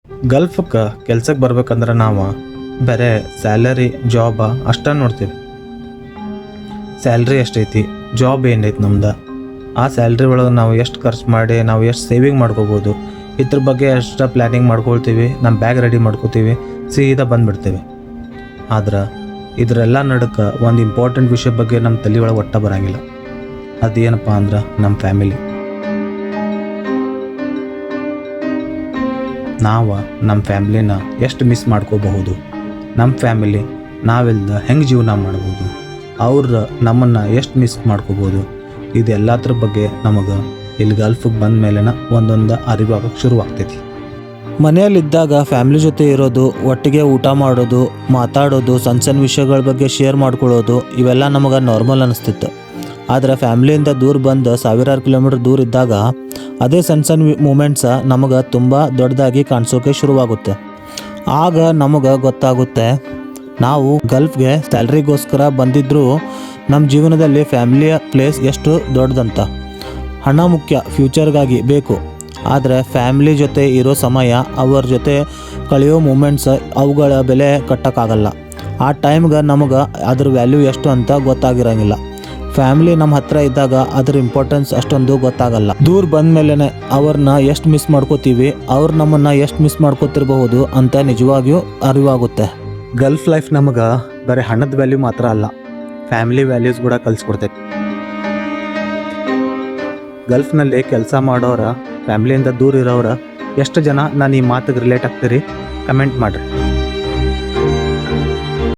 ಗಲ್ಫಕ್ಕೆ ಕೆಲ್ಸಕ್ಕೆ ಬರ್ಬೇಕಂದ್ರೆ ನಾವು ಬರೀ ಸ್ಯಾಲರಿ ಜಾಬ ಅಷ್ಟ ನೋಡ್ತೀವಿ. ಸ್ಯಾಲ್ರಿ ಎಷ್ಟೈತಿ, ಜಾಬ್ ಏನೈತಿ ನಮ್ದು, ಆ ಸ್ಯಾಲ್ರಿ ಒಳಗೆ ನಾವು ಎಷ್ಟು ಖರ್ಚು ಮಾಡಿ ನಾವು ಎಷ್ಟು ಸೇವಿಂಗ್ ಮಾಡ್ಕೋಬೋದು, ಇದ್ರ ಬಗ್ಗೆ ಎಷ್ಟು ಪ್ಲ್ಯಾನಿಂಗ್ ಮಾಡ್ಕೊಳ್ತೀವಿ, ನಮ್ಮ ಬ್ಯಾಗ್ ರೆಡಿ ಮಾಡ್ಕೋತೀವಿ, ಸೀದಾ ಬಂದುಬಿಡ್ತೀವಿ. ಆದ್ರೆ ಇದರೆಲ್ಲ ನಡುಕ್ಕೆ ಒಂದು ಇಂಪಾರ್ಟೆಂಟ್ ವಿಷಯ ಬಗ್ಗೆ ನಮ್ಮ ತಲೆ ಒಳಗೆ ಒಟ್ಟ ಬರೋಂಗಿಲ್ಲ. ಅದೇನಪ್ಪ ಅಂದ್ರೆ ನಮ್ಮ ಫ್ಯಾಮಿಲಿ. ನಾವು ನಮ್ಮ ಫ್ಯಾಮ್ಲಿನ ಎಷ್ಟು ಮಿಸ್ ಮಾಡ್ಕೋಬಹುದು, ನಮ್ಮ ಫ್ಯಾಮಿಲಿ ನಾವಿಲ್ದ ಹೆಂಗೆ ಜೀವನ ಮಾಡ್ಬೋದು, ಅವ್ರು ನಮ್ಮನ್ನು ಎಷ್ಟು ಮಿಸ್ ಮಾಡ್ಕೋಬೋದು, ಇದೆಲ್ಲದ್ರ ಬಗ್ಗೆ ನಮಗೆ ಇಲ್ಲಿ ಗಲ್ಫಿಗೆ ಬಂದ ಮೇಲೆನ ಒಂದೊಂದು ಅರಿವಾಗಕ್ಕೆ ಶುರುವಾಗ್ತೈತಿ. ಮನೆಯಲ್ಲಿದ್ದಾಗ ಫ್ಯಾಮ್ಲಿ ಜೊತೆ ಇರೋದು, ಒಟ್ಟಿಗೆ ಊಟ ಮಾಡೋದು, ಮಾತಾಡೋದು, ಸಣ್ಣ ಸಣ್ಣ ವಿಷಯಗಳ ಬಗ್ಗೆ ಶೇರ್ ಮಾಡ್ಕೊಳ್ಳೋದು ಇವೆಲ್ಲ ನಮಗೆ ನಾರ್ಮಲ್ ಅನಿಸ್ತಿತ್ತು. ಆದರೆ ಫ್ಯಾಮ್ಲಿಯಿಂದ ದೂರ ಬಂದು ಸಾವಿರಾರು ಕಿಲೋಮೀಟ್ರ್ ದೂರ ಇದ್ದಾಗ ಅದೇ ಸಣ್ಣ ಸಣ್ಣ ಮೂಮೆಂಟ್ಸ ನಮಗೆ ತುಂಬ ದೊಡ್ಡದಾಗಿ ಕಾಣಿಸೋಕೆ ಶುರುವಾಗುತ್ತೆ. ಆಗ ನಮಗೆ ಗೊತ್ತಾಗುತ್ತೆ ನಾವು ಗಲ್ಫ್ಗೆ ಸ್ಯಾಲ್ರಿಗೋಸ್ಕರ ಬಂದಿದ್ದರೂ ನಮ್ಮ ಜೀವನದಲ್ಲಿ ಫ್ಯಾಮ್ಲಿಯ ಪ್ಲೇಸ್ ಎಷ್ಟು ದೊಡ್ಡದಂತ. ಹಣ ಮುಖ್ಯ, ಫ್ಯೂಚರ್ಗಾಗಿ ಬೇಕು, ಆದರೆ ಫ್ಯಾಮ್ಲಿ ಜೊತೆ ಇರೋ ಸಮಯ, ಅವ್ರ ಜೊತೆ ಕಳೆಯೋ ಮೂಮೆಂಟ್ಸ್ ಅವುಗಳ ಬೆಲೆ ಕಟ್ಟೋಕ್ಕಾಗಲ್ಲ. ಆ ಟೈಮ್ಗೆ ನಮಗೆ ಅದ್ರ ವ್ಯಾಲ್ಯೂ ಎಷ್ಟು ಅಂತ ಗೊತ್ತಾಗಿರೋಂಗಿಲ್ಲ. ಫ್ಯಾಮ್ಲಿ ನಮ್ಮ ಹತ್ರ ಇದ್ದಾಗ ಅದ್ರ ಇಂಪಾರ್ಟೆನ್ಸ್ ಅಷ್ಟೊಂದು ಗೊತ್ತಾಗಲ್ಲ. ದೂರ ಬಂದ ಮೇಲೇ ಅವ್ರನ್ನ ಎಷ್ಟು ಮಿಸ್ ಮಾಡ್ಕೋತೀವಿ, ಅವ್ರು ನಮ್ಮನ್ನು ಎಷ್ಟು ಮಿಸ್ ಮಾಡ್ಕೋತಿರ್ಬಹುದು ಅಂತ ನಿಜವಾಗಿಯೂ ಅರಿವಾಗುತ್ತೆ. ಗಲ್ಫ್ ಲೈಫ್ ನಮಗೆ ಬರೀ ಹಣದ ವ್ಯಾಲ್ಯೂ ಮಾತ್ರ ಅಲ್ಲ, ಫ್ಯಾಮಿಲಿ ವ್ಯಾಲ್ಯೂಸ್ ಕೂಡ ಕಲಿಸ್ಕೊಡ್ತೈತಿ. ಗಲ್ಫ್ನಲ್ಲಿ ಕೆಲಸ ಮಾಡೋರ, ಫ್ಯಾಮ್ಲಿಯಿಂದ ದೂರ ಇರೋರ ಎಷ್ಟು ಜನ ನಾನು ಈ ಮಾತಿಗೆ ರಿಲೇಟ್ ಆಗ್ತೀರಿ ಕಮೆಂಟ್ ಮಾಡಿರಿ.